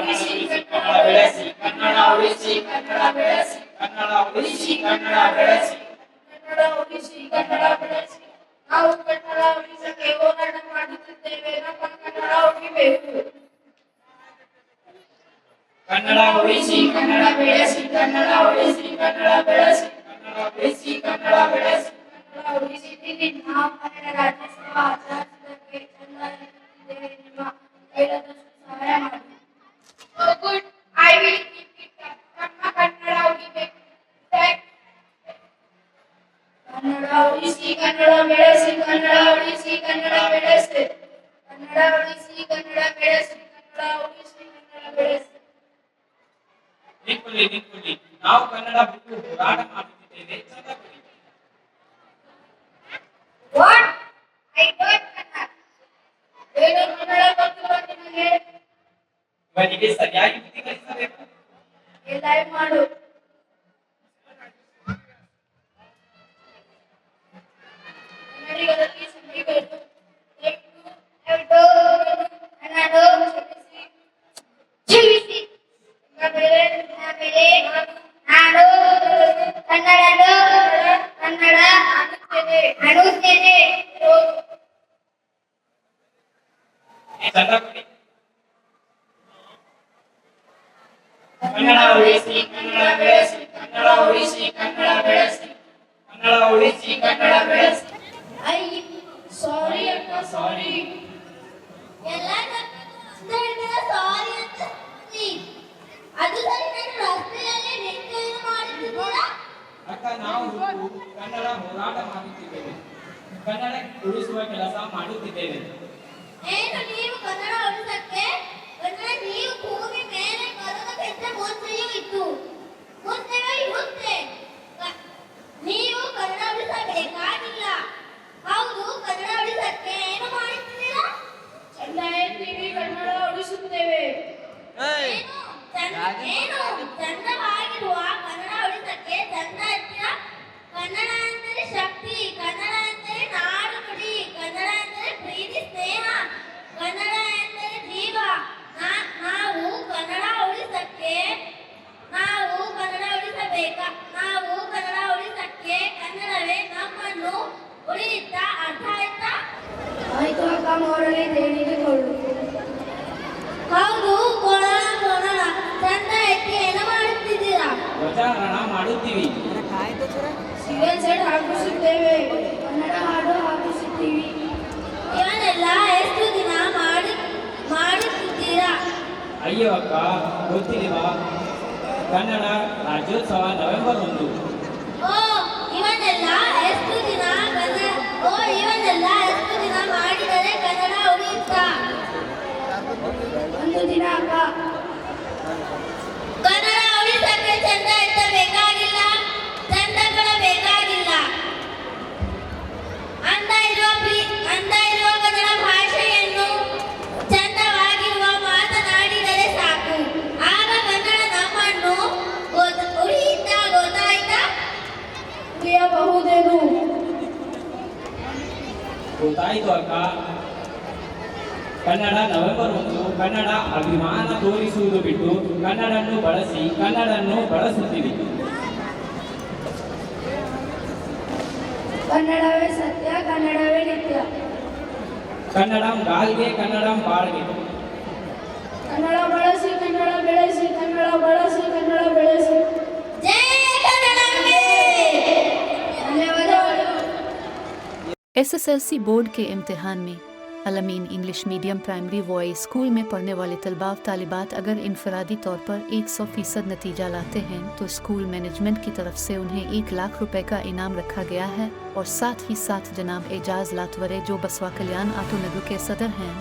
ಉಳಿಸಿ ಕನ್ನಡ ಬೆಳೆಸಿ ಕನ್ನಡ ಉಳಿಸಿ ಕನ್ನಡ ಬೆಳೆಸಿ ಕನ್ನಡ ಉಳಿಸಿ ಕನ್ನಡ ಬೆಳೆಸಿ ಕನ್ನಡ ಉಳಿಸಿ ಕನ್ನಡ ಬೆಳೆಸಿ ನಾವು ಕನ್ನಡ ಉಳಿಸಕ್ಕೆ ಹೋರಾಟ ಮಾಡುತ್ತಿದ್ದೇವೆ ನಮ್ಮ ಕನ್ನಡ ಉಳಿಬೇಕು ಕನ್ನಡ ಉಳಿಸಿ ಕನ್ನಡ ಬೆಳೆಸಿ ಕನ್ನಡ ಉಳಿಸಿ ಕನ್ನಡ ಬೆಳೆಸಿ ಕನ್ನಡ ಉಳಿಸಿ ಕನ್ನಡ ಬೆಳೆಸಿ ಕನ್ನಡ ಉಳಿಸಿದ್ದೀರಿ ನಾವು ಕನ್ನಡ ರಾಜ್ಯೋತ್ಸವ ಆಚರಿಸುವುದಕ್ಕೆ ಚಂದ ಎನ್ನುತ್ತಿದ್ದೇವೆ ನಿಮ್ಮ ಕೈಲಾದಷ್ಟು ಸಹಾಯ ಮಾಡಿ So good, I will keep it up. ನಮ್ಮ ಕನ್ನಡ ಉಳಿಬೇಕು ಕನ್ನಡ ಉಳಿಸಿ ಕನ್ನಡ ಬೆಳೆಸಿ ಕನ್ನಡ ಉಳಿಸಿ ಕನ್ನಡ ಬೆಳೆಸಿ ಕನ್ನಡ ಉಳಿಸಿ ಕನ್ನಡ ಬೆಳೆಸಿ ಕನ್ನಡ ಉಳಿಸಿ ಕನ್ನಡ ಬೆಳೆಸಿ ನಿಂತ್ಕೊಳ್ಳಿ ನಾವು ಕನ್ನಡ ಬಿಟ್ಟು ಹೋರಾಟ ಮಾಡುತ್ತಿದ್ದೇವೆ ಚಂದ ಕೊಡಿ ವಾಟ್ ಐ ಡೋಂಟ್ ಕನ್ನಡ ಏನು ಕನ್ನಡ ಗೊತ್ತಿಲ್ಲ ನಿಮಗೆ ಇವನಿಗೆ ಸರಿಯಾಗಿ ಬುದ್ಧಿ ಕಲಿಸಬೇಕು ಎಲ್ಲ ಮಾಡು ಕನ್ನಡಿಗರಲ್ಲಿ ಸಂಧಿಗಳು ಜೀವಿಸಿ ನಾನು ಕನ್ನಡ ಅನ್ನುತ್ತೇನೆ ಕನ್ನಡ ಉಳಿಸಿ ಕನ್ನಡ ಬೆಳೆಸಿ ಕನ್ನಡ ಉಳಿಸಿ ಕನ್ನಡ ಬೆಳೆಸಿ ಕನ್ನಡ ಉಳಿಸಿ ಕನ್ನಡ ಬೆಳೆಸಿ ಐ ಸಾರಿ ಅಕ್ಕ ಸಾರಿ ಎಲ್ಲ ಸಾರಿ ಅಂತ ಅದು ಸರಿ ನಾನು ರಸ್ತೆಯಲ್ಲಿ ನಿಂತು ಮಾಡುತ್ತಿದ್ದೀರಾ ಅಕ್ಕ ನಾವು ಕನ್ನಡ ಹೋರಾಟ ಮಾಡುತ್ತಿದ್ದೇವೆ ಕನ್ನಡ ಉಳಿಸುವ ಕೆಲಸ ಮಾಡುತ್ತಿದ್ದೇವೆ ಏನು ನೀವು ಕನ್ನಡ ಉಳಿಸಕ್ಕೆ ಕನ್ನಡ ನೀವು ಭೂಮಿ ಮೇಲೆ ಬರುವುದಕ್ಕಿಂತ ಮುಂಚೆಯೂ ಇತ್ತು ಮುಂಚೆಯೂ ಇರುತ್ತೆ ನೀವು ಕನ್ನಡ ಉಳಿಸಬೇಕಾಗಿಲ್ಲ ಹೌದು ಕನ್ನಡ ಉಳಿಸಕ್ಕೆ ಏನು ಮಾಡುತ್ತಿದ್ದೀರಾ ಚಂದ ಹೇಳ್ತೀವಿ ಕನ್ನಡ ಉಳಿಸುತ್ತೇವೆ ಏನು ಚಂದವಾಗಿರುವ ಕನ್ನಡ ಉಳಿಸಕ್ಕೆ ಚಂದ ಹತ್ತಿರ ಕನ್ನಡ ಅಂದರೆ ಶಕ್ತಿ ಕನ್ನಡ ಅಂದರೆ ನಾಡು ನುಡಿ ಕನ್ನಡ ಅಂದರೆ ಪ್ರೀತಿ ಸ್ನೇಹ ಕನ್ನಡ ಎಂದರೆ ಜೀವ ನಾವು ಕನ್ನಡ ಉಳಿಸಕ್ಕೆ ನಾವು ಕನ್ನಡ ಉಳಿಸಕ್ಕೆ ಕನ್ನಡವೇ ನಮ್ಮನ್ನು ಉಳಿಯುತ್ತಾ ಅರ್ಥ ಆಯ್ತಾ ಆಯ್ತು ಅಕ್ಕ ಮೋರಳಿ ತಿಳಿದುಕೊಳ್ಳು ಹೌದು ಕೊಡೋಣ ಚಂದ ಎತ್ತಿ ಏನು ಮಾಡುತ್ತಿದ್ದೀರಾ ಧ್ವಜಾರೋಹಣ ಮಾಡುತ್ತೀವಿ ಸಿಗಲ್ ಸೆಟ್ ಹಾಕಿಸುತ್ತೇವೆ ಕನ್ನಡ ಹಾಡು ಹಾಕಿಸುತ್ತೀವಿ ಇವನ್ನೆಲ್ಲ ಎಷ್ಟು ದಿನ ಮಾಡುತ್ತಿದ್ದೀರಾ ಅಯ್ಯೋ ಅಕ್ಕ ಗೊತ್ತಿಲ್ವಾ ಕನ್ನಡ ರಾಜ್ಯೋತ್ಸವ ನವೆಂಬರ್ 1 ಇವನ್ನೆಲ್ಲ ಎಷ್ಟು ದಿನ ಮಾಡಿದರೆ ಕನ್ನಡ ಉಳಿಯುತ್ತಾ ಒಂದು ದಿನ ಅಕ್ಕ ಕನ್ನಡ ಉಳಿಸಕ್ಕೆ ಚಂದ ಎತ್ತಬೇಕಾಗಿಲ್ಲ ಚಂದಗಳ ಬೇಕಾಗಿಲ್ಲ ಅಂದ ಇರುವ ಕನ್ನಡ ಭಾಷೆಯನ್ನು ಚಂದವಾಗಿರುವ ಮಾತನಾಡಿದರೆ ಸಾಕು ಆಗ ಕನ್ನಡ ನಮ್ಮನ್ನು ಉಳಿಯುತ್ತಾ ಗೊತ್ತಾಯ್ತಾ ಉಳಿಯಬಹುದೇನು ಗೊತ್ತಾಯ್ತು ಅಕ್ಕ ಕನ್ನಡ ನವೆಂಬರ್ 1 ಕನ್ನಡ ಅಭಿಮಾನ ತೋರಿಸುವುದು ಬಿಟ್ಟು ಕನ್ನಡನ್ನು ಬಳಸುತ್ತೀವಿ ಕನ್ನಡವೇ ಸತ್ಯ ಕನ್ನಡವೇ ನಿತ್ಯ ಕನ್ನಡಂ ಗಾಲ್ಗೆ ಕನ್ನಡಂ ಬಾಳ್ಗೆ ಕನ್ನಡ ಬಳಸಿ ಕನ್ನಡ ಬೆಳೆಸಿ ಕನ್ನಡ ಬಳಸಿ ಕನ್ನಡ ಬೆಳೆಸಿ ಜೈ ಕನ್ನಡಾಂಬೆ ಧನ್ಯವಾದಗಳು एसएसएलसी बोर्ड के इम्तिहान में Al-Ameen English medium primary voice school में पढ़ने वाले तलबा तालिबात अगर इनफरादी तौर पर 100% नतीजा लाते हैं तो स्कूल मैनेजमेंट की तरफ से उन्हें 1 लाख रुपए का इनाम रखा गया है और साथ ही साथ जनाब एजाज लातवरे जो बसवा कल्याण ऑटो नगर के सदर हैं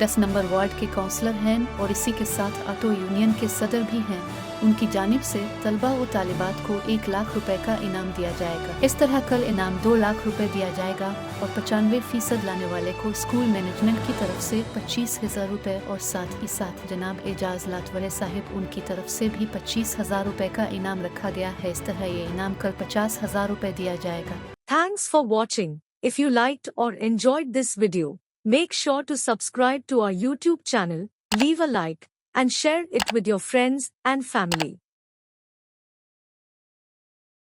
10 नंबर वार्ड के काउंसलर हैं और इसी के साथ ऑटो यूनियन के सदर भी हैं उनकी जानिब से तलबा व तालिबात को 1 लाख रुपए का इनाम दिया जाएगा। इस तरह कल इनाम 2 लाख रुपए दिया जाएगा और 95% लाने वाले को स्कूल मैनेजमेंट की तरफ से 25,000 रुपए और साथ ही साथ जनाब एजाज लातवरे साहिब उनकी तरफ से भी 25,000 रुपए का इनाम रखा गया है। इस तरह ये इनाम कल 50,000 रुपए दिया जाएगा। Thanks for watching. If you liked or enjoyed this video, make sure to subscribe to our YouTube channel, leave a like and share it with your friends and family.